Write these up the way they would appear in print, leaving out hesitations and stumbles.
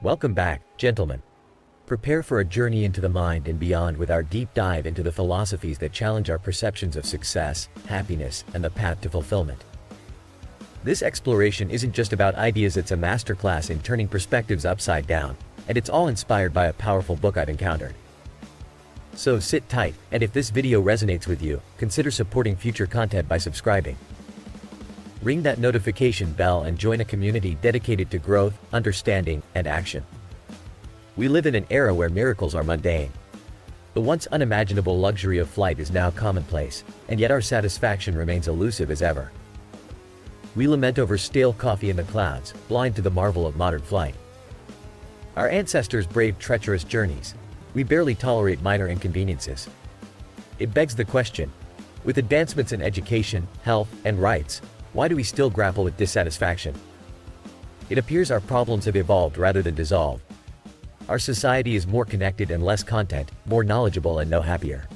Welcome back, gentlemen. Prepare for a journey into the mind and beyond with our deep dive into the philosophies that challenge our perceptions of success, happiness, and the path to fulfillment. This exploration isn't just about ideas, it's a masterclass in turning perspectives upside down, and it's all inspired by a powerful book I've encountered. So sit tight, and if this video resonates with you, consider supporting future content by subscribing. Ring that notification bell and join a community dedicated to growth, understanding, and action. We live in an era where miracles are mundane. The once unimaginable luxury of flight is now commonplace, and yet our satisfaction remains elusive as ever. We lament over stale coffee in the clouds, blind to the marvel of modern flight. Our ancestors braved treacherous journeys. We barely tolerate minor inconveniences. It begs the question, with advancements in education, health, and rights, why do we still grapple with dissatisfaction? It appears our problems have evolved rather than dissolved. Our society is more connected and less content, more knowledgeable and no happier.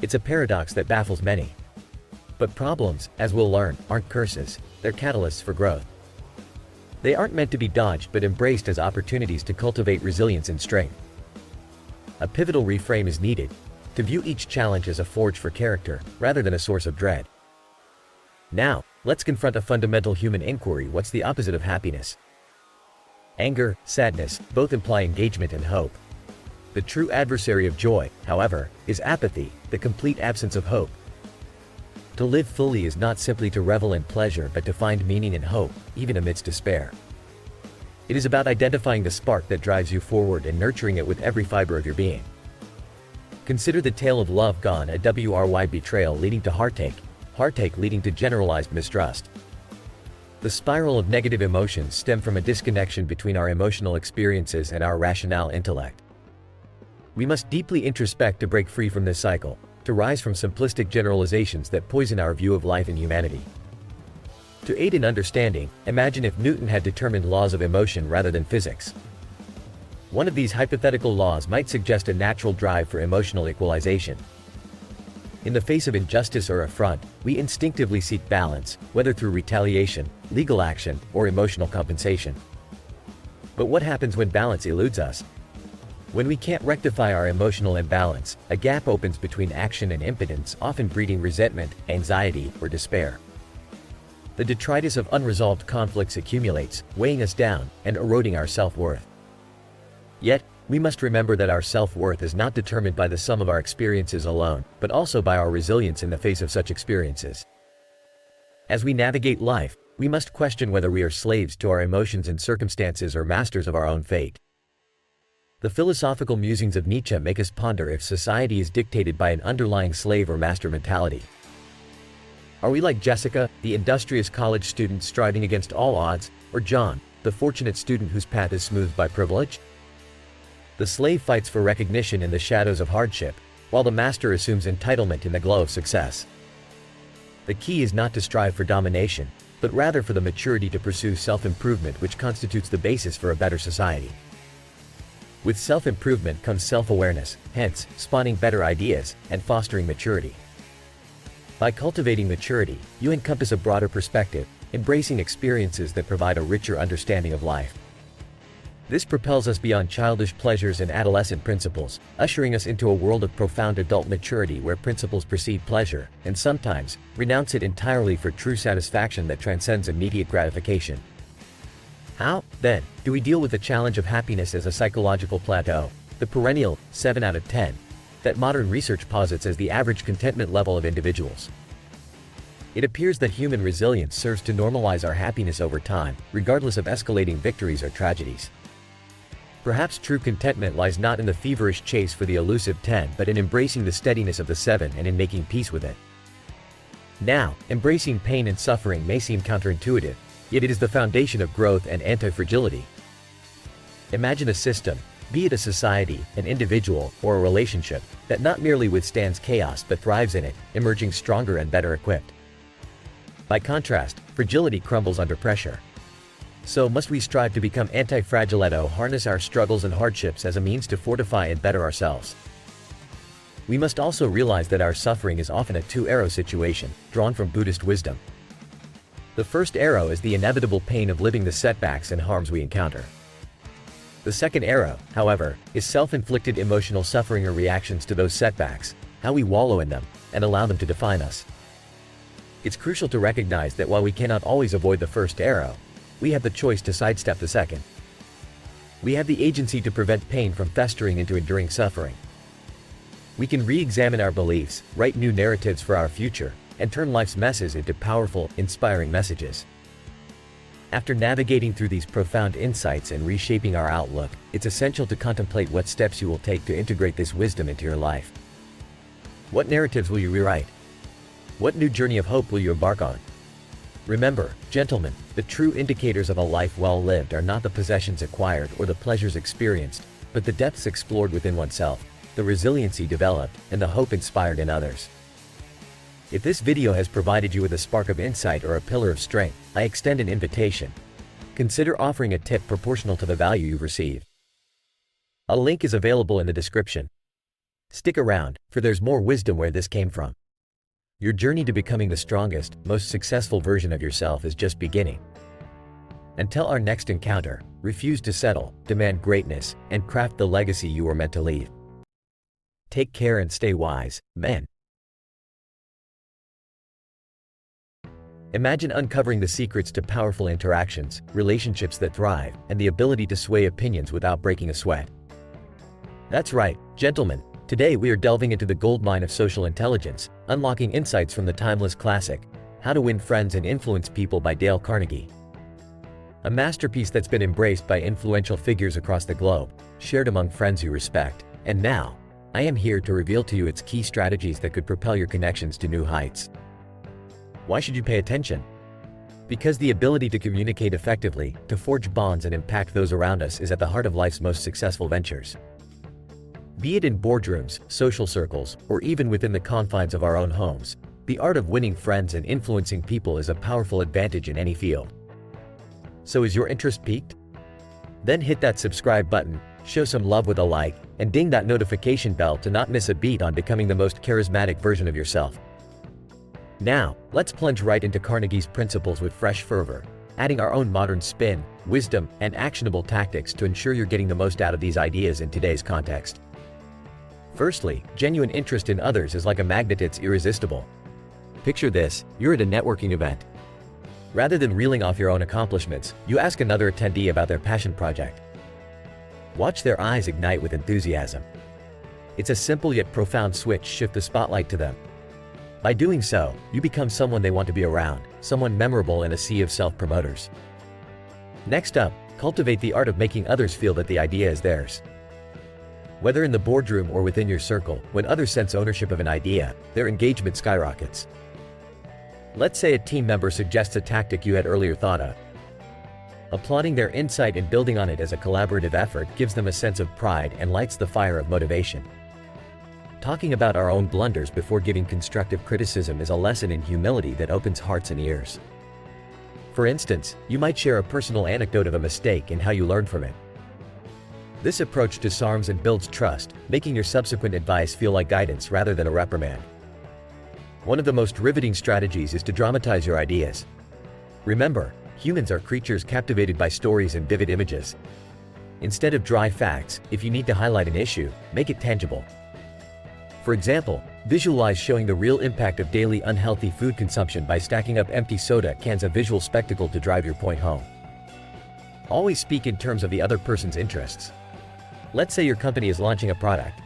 It's a paradox that baffles many. But problems, as we'll learn, aren't curses, they're catalysts for growth. They aren't meant to be dodged but embraced as opportunities to cultivate resilience and strength. A pivotal reframe is needed, to view each challenge as a forge for character, rather than a source of dread. Now, let's confront a fundamental human inquiry: what's the opposite of happiness? Anger, sadness, both imply engagement and hope. The true adversary of joy, however, is apathy, the complete absence of hope. To live fully is not simply to revel in pleasure but to find meaning and hope, even amidst despair. It is about identifying the spark that drives you forward and nurturing it with every fiber of your being. Consider the tale of love gone, a WRY betrayal leading to heartache leading to generalized mistrust. The spiral of negative emotions stem from a disconnection between our emotional experiences and our rational intellect. We must deeply introspect to break free from this cycle, to rise from simplistic generalizations that poison our view of life and humanity. To aid in understanding, imagine if Newton had determined laws of emotion rather than physics. One of these hypothetical laws might suggest a natural drive for emotional equalization. In the face of injustice or affront, we instinctively seek balance, whether through retaliation, legal action, or emotional compensation. But what happens when balance eludes us? When we can't rectify our emotional imbalance, a gap opens between action and impotence, often breeding resentment, anxiety, or despair. The detritus of unresolved conflicts accumulates, weighing us down and eroding our self-worth. Yet, we must remember that our self-worth is not determined by the sum of our experiences alone, but also by our resilience in the face of such experiences. As we navigate life, we must question whether we are slaves to our emotions and circumstances or masters of our own fate. The philosophical musings of Nietzsche make us ponder if society is dictated by an underlying slave or master mentality. Are we like Jessica, the industrious college student striving against all odds, or John, the fortunate student whose path is smoothed by privilege? The slave fights for recognition in the shadows of hardship, while the master assumes entitlement in the glow of success. The key is not to strive for domination, but rather for the maturity to pursue self-improvement, which constitutes the basis for a better society. With self-improvement comes self-awareness, hence, spawning better ideas, and fostering maturity. By cultivating maturity, you encompass a broader perspective, embracing experiences that provide a richer understanding of life. This propels us beyond childish pleasures and adolescent principles, ushering us into a world of profound adult maturity where principles precede pleasure, and sometimes, renounce it entirely for true satisfaction that transcends immediate gratification. How, then, do we deal with the challenge of happiness as a psychological plateau, the perennial 7 out of 10, that modern research posits as the average contentment level of individuals? It appears that human resilience serves to normalize our happiness over time, regardless of escalating victories or tragedies. Perhaps true contentment lies not in the feverish chase for the elusive 10 but in embracing the steadiness of the 7 and in making peace with it. Now, embracing pain and suffering may seem counterintuitive, yet it is the foundation of growth and anti-fragility. Imagine a system, be it a society, an individual, or a relationship, that not merely withstands chaos but thrives in it, emerging stronger and better equipped. By contrast, fragility crumbles under pressure. So must we strive to become anti-fragile, harness our struggles and hardships as a means to fortify and better ourselves. We must also realize that our suffering is often a two-arrow situation, drawn from Buddhist wisdom. The first arrow is the inevitable pain of living the setbacks and harms we encounter. The second arrow, however, is self-inflicted emotional suffering or reactions to those setbacks, how we wallow in them, and allow them to define us. It's crucial to recognize that while we cannot always avoid the first arrow, we have the choice to sidestep the second. We have the agency to prevent pain from festering into enduring suffering. We can re-examine our beliefs, write new narratives for our future, and turn life's messes into powerful, inspiring messages. After navigating through these profound insights and reshaping our outlook, it's essential to contemplate what steps you will take to integrate this wisdom into your life. What narratives will you rewrite? What new journey of hope will you embark on? Remember, gentlemen, the true indicators of a life well lived are not the possessions acquired or the pleasures experienced, but the depths explored within oneself, the resiliency developed, and the hope inspired in others. If this video has provided you with a spark of insight or a pillar of strength, I extend an invitation. Consider offering a tip proportional to the value you've received. A link is available in the description. Stick around, for there's more wisdom where this came from. Your journey to becoming the strongest, most successful version of yourself is just beginning. Until our next encounter, refuse to settle, demand greatness, and craft the legacy you were meant to leave. Take care and stay wise, men. Imagine uncovering the secrets to powerful interactions, relationships that thrive, and the ability to sway opinions without breaking a sweat. That's right, gentlemen. Today we are delving into the goldmine of social intelligence, unlocking insights from the timeless classic, How to Win Friends and Influence People by Dale Carnegie. A masterpiece that's been embraced by influential figures across the globe, shared among friends you respect, and now, I am here to reveal to you its key strategies that could propel your connections to new heights. Why should you pay attention? Because the ability to communicate effectively, to forge bonds and impact those around us is at the heart of life's most successful ventures. Be it in boardrooms, social circles, or even within the confines of our own homes, the art of winning friends and influencing people is a powerful advantage in any field. So is your interest piqued? Then hit that subscribe button, show some love with a like, and ding that notification bell to not miss a beat on becoming the most charismatic version of yourself. Now, let's plunge right into Carnegie's principles with fresh fervor, adding our own modern spin, wisdom, and actionable tactics to ensure you're getting the most out of these ideas in today's context. Firstly, genuine interest in others is like a magnet, it's irresistible. Picture this, you're at a networking event. Rather than reeling off your own accomplishments, you ask another attendee about their passion project. Watch their eyes ignite with enthusiasm. It's a simple yet profound switch, shift the spotlight to them. By doing so, you become someone they want to be around, someone memorable in a sea of self-promoters. Next up, cultivate the art of making others feel that the idea is theirs. Whether in the boardroom or within your circle, when others sense ownership of an idea, their engagement skyrockets. Let's say a team member suggests a tactic you had earlier thought of. Applauding their insight and building on it as a collaborative effort gives them a sense of pride and lights the fire of motivation. Talking about our own blunders before giving constructive criticism is a lesson in humility that opens hearts and ears. For instance, you might share a personal anecdote of a mistake and how you learned from it. This approach disarms and builds trust, making your subsequent advice feel like guidance rather than a reprimand. One of the most riveting strategies is to dramatize your ideas. Remember, humans are creatures captivated by stories and vivid images. Instead of dry facts, if you need to highlight an issue, make it tangible. For example, visualize showing the real impact of daily unhealthy food consumption by stacking up empty soda cans, a visual spectacle to drive your point home. Always speak in terms of the other person's interests. Let's say your company is launching a product.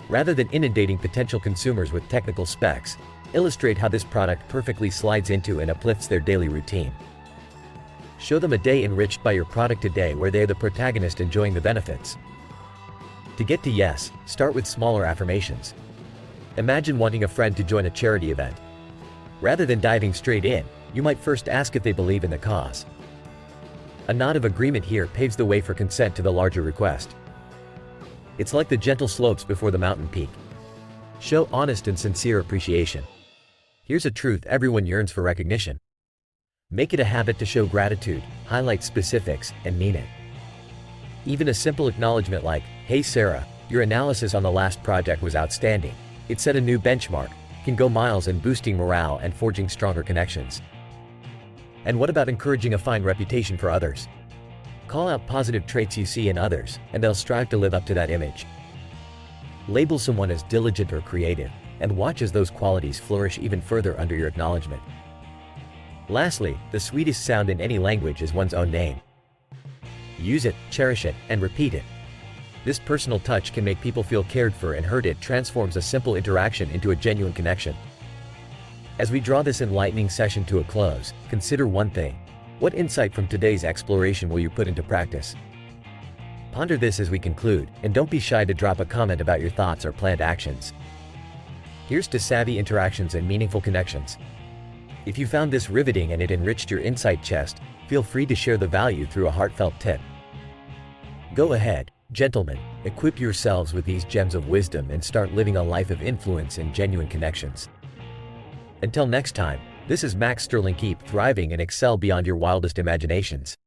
Rather than inundating potential consumers with technical specs, illustrate how this product perfectly slides into and uplifts their daily routine. Show them a day enriched by your product, a day where they are the protagonist enjoying the benefits. To get to yes, start with smaller affirmations. Imagine wanting a friend to join a charity event. Rather than diving straight in, you might first ask if they believe in the cause. A nod of agreement here paves the way for consent to the larger request. It's like the gentle slopes before the mountain peak. Show honest and sincere appreciation. Here's a truth everyone yearns for: recognition. Make it a habit to show gratitude, highlight specifics, and mean it. Even a simple acknowledgement like, "Hey Sarah, your analysis on the last project was outstanding. It set a new benchmark," can go miles in boosting morale and forging stronger connections. And what about encouraging a fine reputation for others? Call out positive traits you see in others, and they'll strive to live up to that image. Label someone as diligent or creative, and watch as those qualities flourish even further under your acknowledgement. Lastly, the sweetest sound in any language is one's own name. Use it, cherish it, and repeat it. This personal touch can make people feel cared for and heard. It transforms a simple interaction into a genuine connection. As we draw this enlightening session to a close, consider one thing. What insight from today's exploration will you put into practice? Ponder this as we conclude, and don't be shy to drop a comment about your thoughts or planned actions. Here's to savvy interactions and meaningful connections. If you found this riveting and it enriched your insight chest, feel free to share the value through a heartfelt tip. Go ahead, gentlemen, equip yourselves with these gems of wisdom and start living a life of influence and genuine connections. Until next time, this is Max Sterling. Keep thriving and excel beyond your wildest imaginations.